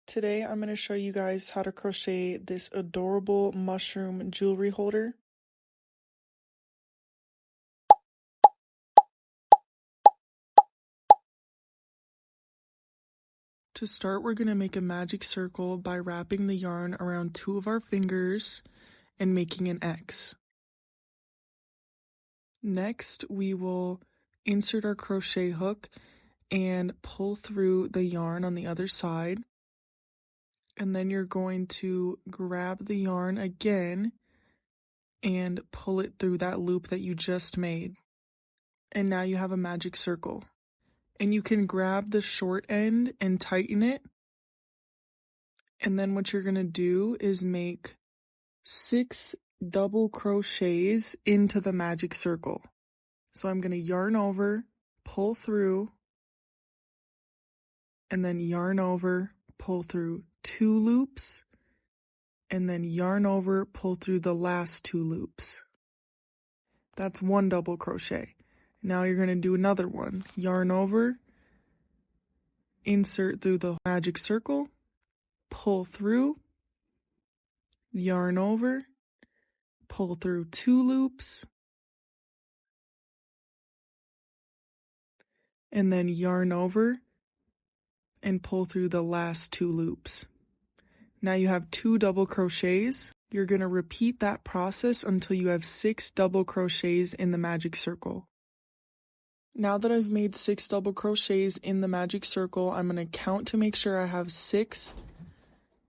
Today I'm going to show you guys how to crochet this adorable mushroom jewelry holder. To start, we're going to make a magic circle by wrapping the yarn around two of our fingers and making an X. Next, we will insert our crochet hook and pull through the yarn on the other side. And then you're going to grab the yarn again and pull it through that loop that you just made. And now you have a magic circle. And you can grab the short end and tighten it. And then what you're going to do is make 6 double crochets into the magic circle. So I'm going to yarn over, pull through, and then yarn over, pull through 2 loops, and then yarn over, pull through the last 2 loops. That's 1 double crochet. Now you're going to do another one. Yarn over, insert through the magic circle, pull through, yarn over, pull through 2 loops, and then yarn over and pull through the last 2 loops. Now you have 2 double crochets. You're going to repeat that process until you have 6 double crochets in the magic circle. Now that I've made 6 double crochets in the magic circle, I'm going to count to make sure I have 6,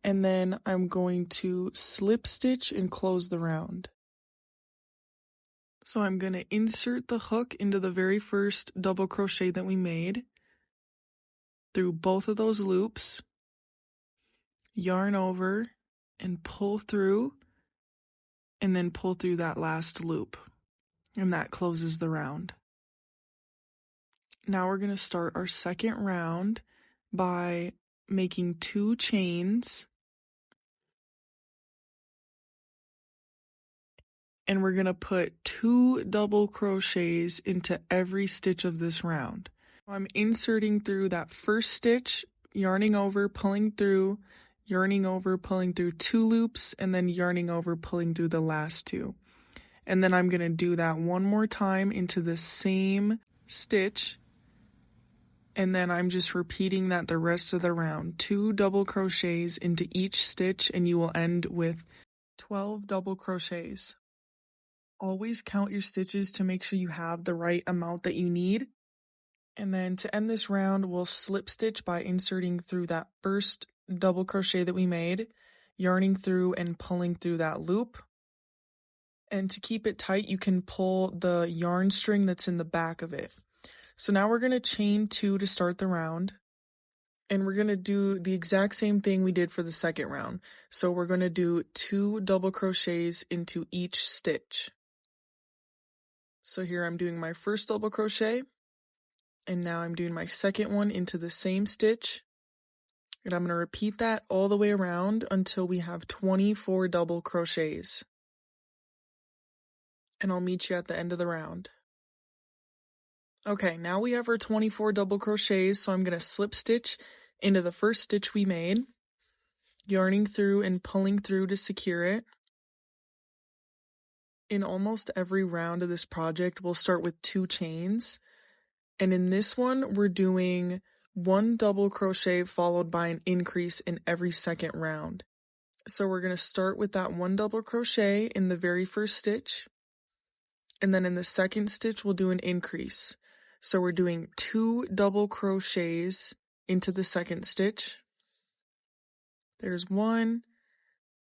and then I'm going to slip stitch and close the round. So I'm going to insert the hook into the very first double crochet that we made through both of those loops, yarn over and pull through, and then pull through that last loop, and that closes the round. Now we're going to start our second round by making 2 chains, and we're going to put 2 double crochets into every stitch of this round. I'm inserting through that first stitch, yarning over, pulling through, yarning over, pulling through 2 loops, and then yarning over, pulling through the last 2. And then I'm going to do that one more time into the same stitch, and then I'm just repeating that the rest of the round. 2 double crochets into each stitch, and you will end with 12 double crochets. Always count your stitches to make sure you have the right amount that you need. And then to end this round, we'll slip stitch by inserting through that first double crochet that we made, yarning through and pulling through that loop. And to keep it tight, you can pull the yarn string that's in the back of it. So now we're going to chain 2 to start the round. And we're going to do the exact same thing we did for the second round. So we're going to do 2 double crochets into each stitch. So here I'm doing my first double crochet, and now I'm doing my second one into the same stitch, and I'm going to repeat that all the way around until we have 24 double crochets. And I'll meet you at the end of the round. Okay, now we have our 24 double crochets, so I'm going to slip stitch into the first stitch we made, yarning through and pulling through to secure it. In almost every round of this project, we'll start with 2 chains. And in this one, we're doing 1 double crochet followed by an increase in every second round. So we're going to start with that 1 double crochet in the very first stitch. And then in the second stitch, we'll do an increase. So we're doing 2 double crochets into the second stitch. There's 1,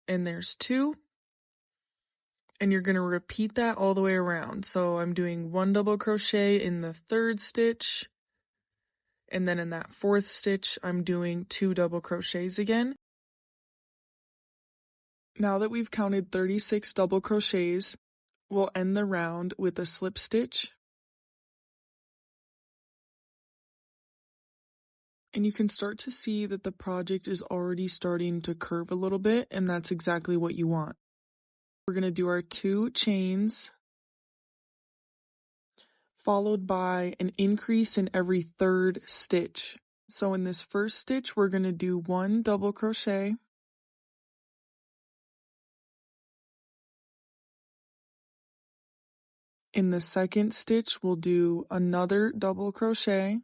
and there's 2. And you're going to repeat that all the way around. So I'm doing 1 double crochet in the third stitch, and then in that 4th stitch, I'm doing 2 double crochets again. Now that we've counted 36 double crochets, we'll end the round with a slip stitch. And you can start to see that the project is already starting to curve a little bit, and that's exactly what you want. We're going to do our 2 chains, followed by an increase in every 3rd stitch. So in this first stitch, we're going to do 1 double crochet. In the second stitch, we'll do another double crochet.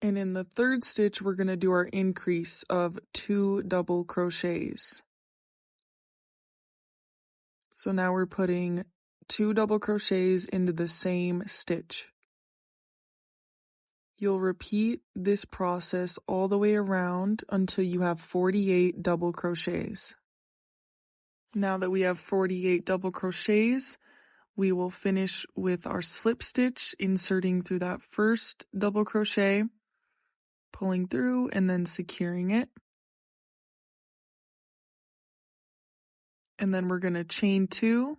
And in the third stitch, we're going to do our increase of 2 double crochets. So now we're putting 2 double crochets into the same stitch. You'll repeat this process all the way around until you have 48 double crochets. Now that we have 48 double crochets, we will finish with our slip stitch, inserting through that first double crochet, pulling through and then securing it. And then we're going to chain 2.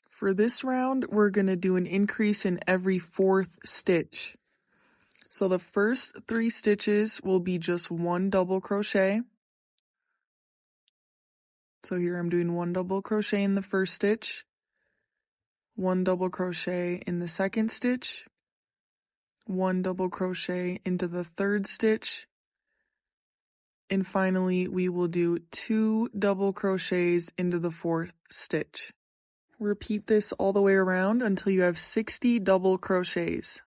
For this round, we're going to do an increase in every 4th stitch. So the first 3 stitches will be just 1 double crochet. So here I'm doing 1 double crochet in the first stitch, 1 double crochet in the second stitch, 1 double crochet into the third stitch, and finally we will do 2 double crochets into the 4th stitch. Repeat this all the way around until you have 60 double crochets.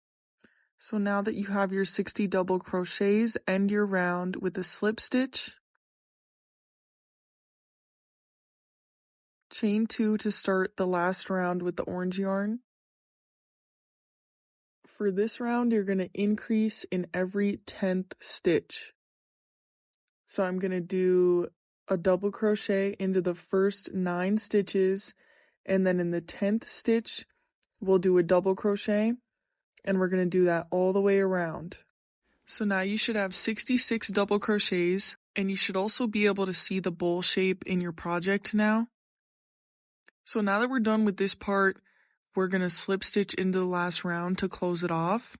So now that you have your 60 double crochets, end your round with a slip stitch, chain 2 to start the last round with the orange yarn. For this round, you're going to increase in every 10th stitch. So I'm going to do a double crochet into the first 9 stitches, and then in the 10th stitch, we'll do a double crochet, and we're going to do that all the way around. So now you should have 66 double crochets, and you should also be able to see the bowl shape in your project now. So now that we're done with this part, we're going to slip stitch into the last round to close it off.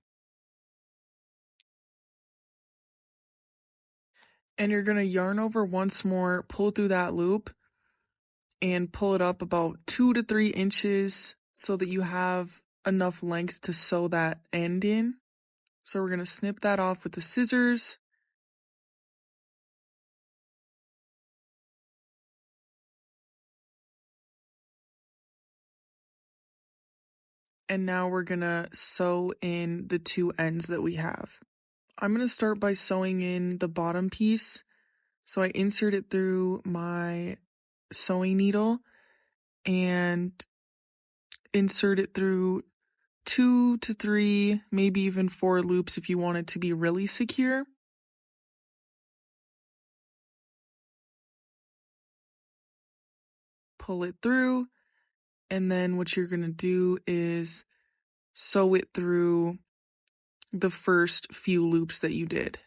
And you're going to yarn over once more, pull through that loop, and pull it up about 2 to 3 inches so that you have enough length to sew that end in. So we're going to snip that off with the scissors. And now we're going to sew in the 2 ends that we have. I'm going to start by sewing in the bottom piece. So I insert it through my sewing needle and insert it through 2 to 3, maybe even 4 loops if you want it to be really secure. Pull it through, and then what you're going to do is sew it through the first few loops that you did.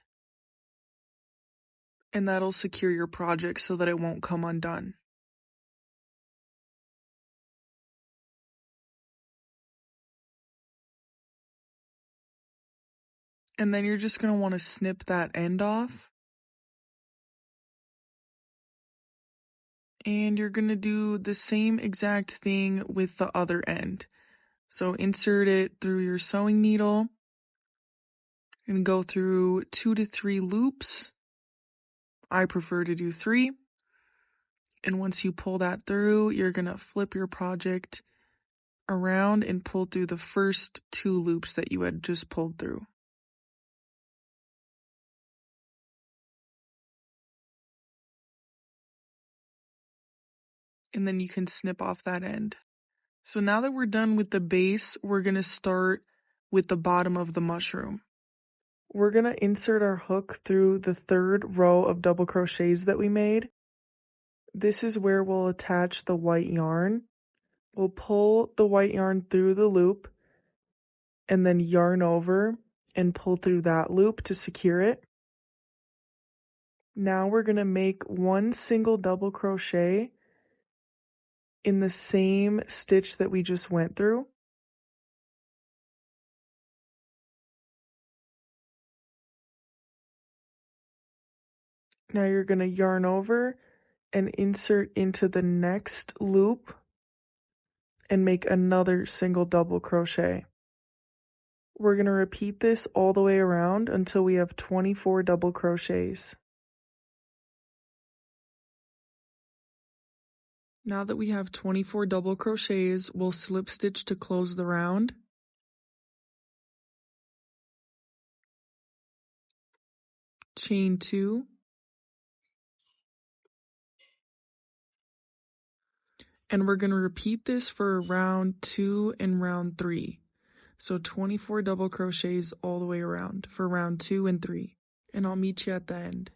And that'll secure your project so that it won't come undone. And then you're just going to want to snip that end off. And you're going to do the same exact thing with the other end. So insert it through your sewing needle and go through 2 to 3 loops. I prefer to do 3. And once you pull that through, you're going to flip your project around and pull through the first 2 loops that you had just pulled through. And then you can snip off that end. So now that we're done with the base, we're going to start with the bottom of the mushroom. We're going to insert our hook through the 3rd row of double crochets that we made. This is where we'll attach the white yarn. We'll pull the white yarn through the loop and then yarn over and pull through that loop to secure it. Now we're going to make 1 single double crochet in the same stitch that we just went through. Now you're going to yarn over and insert into the next loop and make another single double crochet. We're going to repeat this all the way around until we have 24 double crochets. Now that we have 24 double crochets, we'll slip stitch to close the round. Chain 2. And we're going to repeat this for round 2 and round 3. So 24 double crochets all the way around for round 2 and 3. And I'll meet you at the end.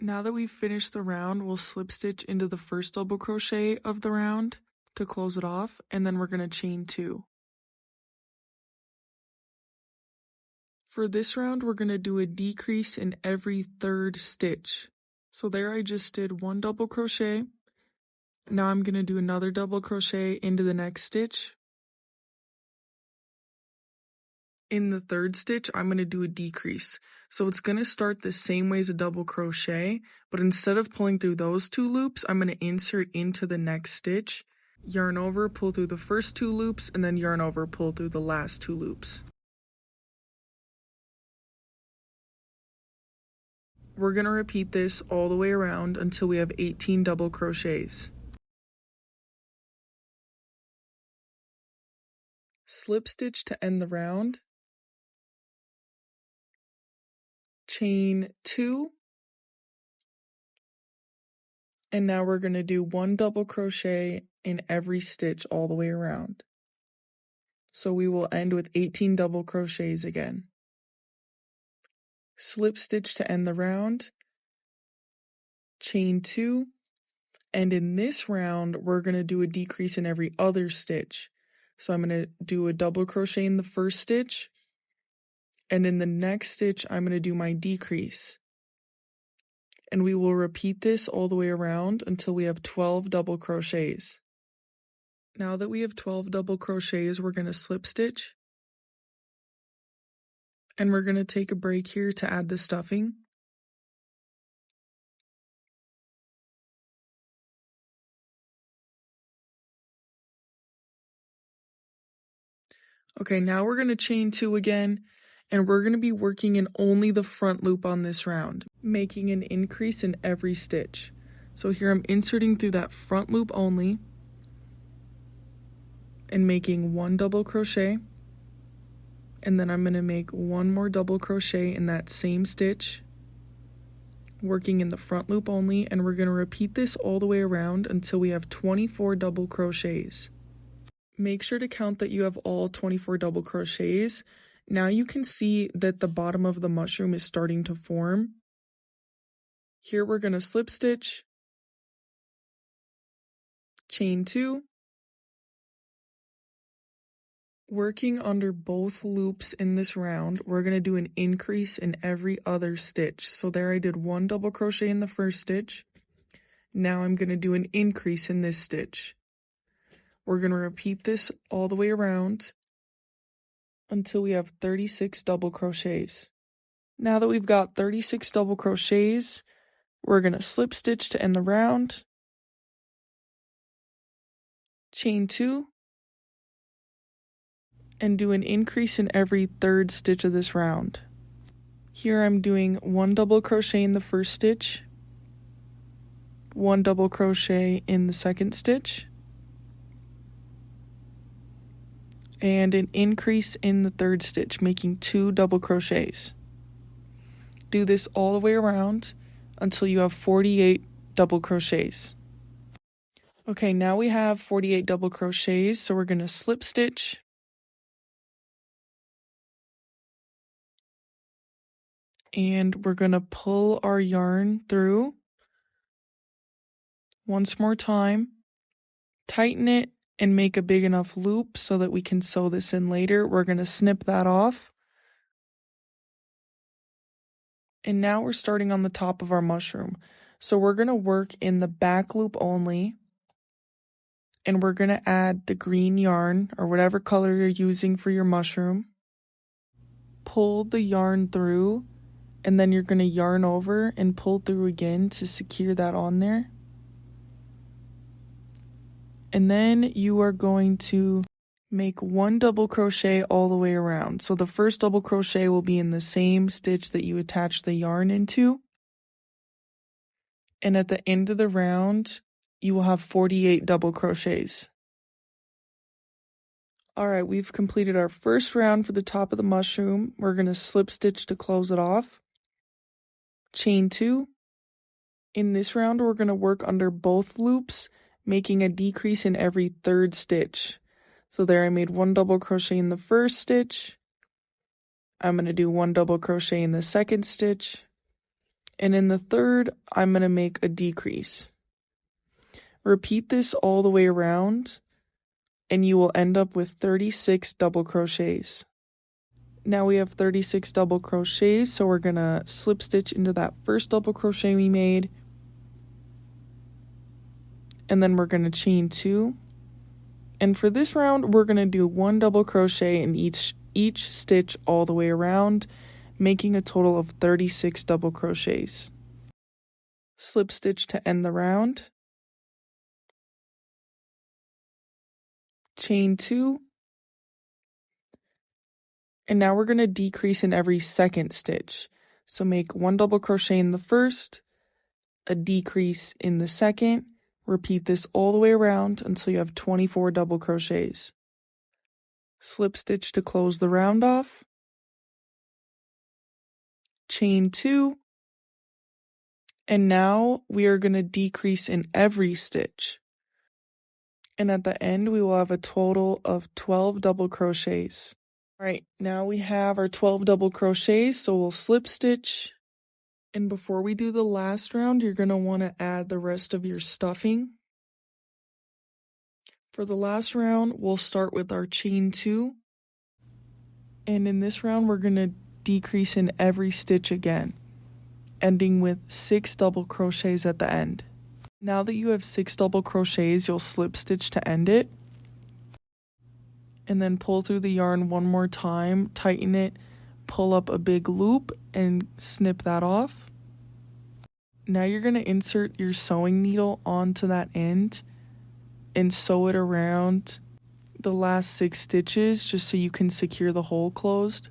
Now that we've finished the round, we'll slip stitch into the first double crochet of the round to close it off, and then we're going to chain 2. For this round, we're going to do a decrease in every third stitch. So there I just did 1 double crochet. Now I'm going to do another double crochet into the next stitch. In the third stitch, I'm going to do a decrease. So it's going to start the same way as a double crochet, but instead of pulling through those 2 loops, I'm going to insert into the next stitch, yarn over, pull through the first 2 loops, and then yarn over, pull through the last 2 loops. We're going to repeat this all the way around until we have 18 double crochets. Slip stitch to end the round. Chain 2. And now we're going to do 1 double crochet in every stitch all the way around. So we will end with 18 double crochets again. Slip stitch to end the round. Chain 2. And in this round, we're going to do a decrease in every other stitch. So I'm going to do a double crochet in the first stitch. And in the next stitch, I'm going to do my decrease. And we will repeat this all the way around until we have 12 double crochets. Now that we have 12 double crochets, we're going to slip stitch. And we're going to take a break here to add the stuffing. Okay, now we're going to chain 2 again, and we're going to be working in only the front loop on this round, making an increase in every stitch. So here I'm inserting through that front loop only and making 1 double crochet, and then I'm going to make 1 more double crochet in that same stitch, working in the front loop only, and we're going to repeat this all the way around until we have 24 double crochets. Make sure to count that you have all 24 double crochets. Now you can see that the bottom of the mushroom is starting to form. Here we're going to slip stitch, chain 2, working under both loops in this round, we're going to do an increase in every other stitch. So there I did 1 double crochet in the first stitch. Now I'm going to do an increase in this stitch. We're going to repeat this all the way around until we have 36 double crochets. Now that we've got 36 double crochets, we're going to slip stitch to end the round, chain 2, and do an increase in every third stitch of this round. Here I'm doing 1 double crochet in the first stitch, 1 double crochet in the second stitch, and an increase in the third stitch, making 2 double crochets. Do this all the way around until you have 48 double crochets. Okay, now we have 48 double crochets, so we're going to slip stitch, and we're going to pull our yarn through once more time, tighten it, and make a big enough loop so that we can sew this in later. We're going to snip that off. And now we're starting on the top of our mushroom. So we're going to work in the back loop only, and we're going to add the green yarn or whatever color you're using for your mushroom. Pull the yarn through, and then you're going to yarn over and pull through again to secure that on there. And then you are going to make 1 double crochet all the way around. So the first double crochet will be in the same stitch that you attach the yarn into. And at the end of the round, you will have 48 double crochets. Alright, we've completed our first round for the top of the mushroom. We're going to slip stitch to close it off. Chain 2. In this round, we're going to work under both loops, making a decrease in every third stitch. So there I made 1 double crochet in the first stitch. I'm going to do 1 double crochet in the second stitch. And in the third, I'm going to make a decrease. Repeat this all the way around, and you will end up with 36 double crochets. Now we have 36 double crochets, so we're going to slip stitch into that first double crochet we made. And then we're going to chain 2. And for this round, we're going to do 1 double crochet in each stitch all the way around, making a total of 36 double crochets. Slip stitch to end the round. Chain 2. And now we're going to decrease in every second stitch. So make 1 double crochet in the first, a decrease in the second. Repeat this all the way around until you have 24 double crochets. Slip stitch to close the round off. Chain 2. And now we are going to decrease in every stitch. And at the end, we will have a total of 12 double crochets. Alright, now we have our 12 double crochets, so we'll slip stitch. And before we do the last round, you're going to want to add the rest of your stuffing. For the last round, we'll start with our chain 2. And in this round, we're going to decrease in every stitch again, ending with 6 double crochets at the end. Now that you have 6 double crochets, you'll slip stitch to end it. And then pull through the yarn one more time, tighten it, pull up a big loop, and snip that off. Now you're going to insert your sewing needle onto that end and sew it around the last 6 stitches just so you can secure the hole closed.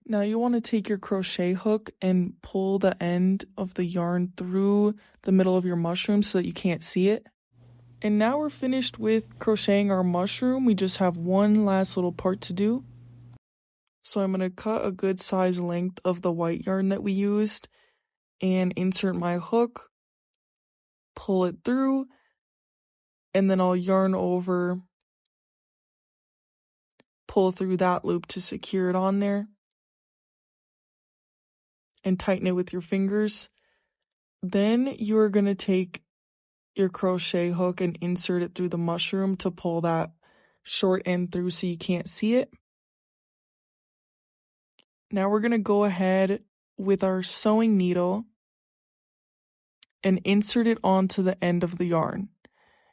Now you want to take your crochet hook and pull the end of the yarn through the middle of your mushroom so that you can't see it. And now we're finished with crocheting our mushroom. We just have one last little part to do. So I'm going to cut a good size length of the white yarn that we used and insert my hook, pull it through, and then I'll yarn over, pull through that loop to secure it on there, and tighten it with your fingers. Then you are going to take your crochet hook and insert it through the mushroom to pull that short end through so you can't see it. Now we're going to go ahead with our sewing needle and insert it onto the end of the yarn.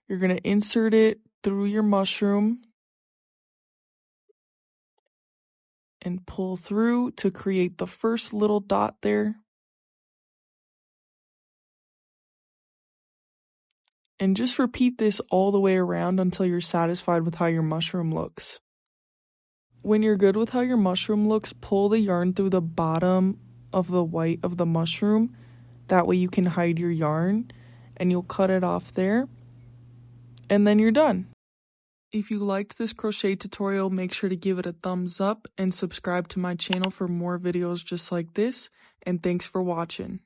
You're going to insert it through your mushroom and pull through to create the first little dot there. And just repeat this all the way around until you're satisfied with how your mushroom looks. When you're good with how your mushroom looks, pull the yarn through the bottom of the white of the mushroom. That way you can hide your yarn, and you'll cut it off there. And then you're done. If you liked this crochet tutorial, make sure to give it a thumbs up and subscribe to my channel for more videos just like this. And thanks for watching.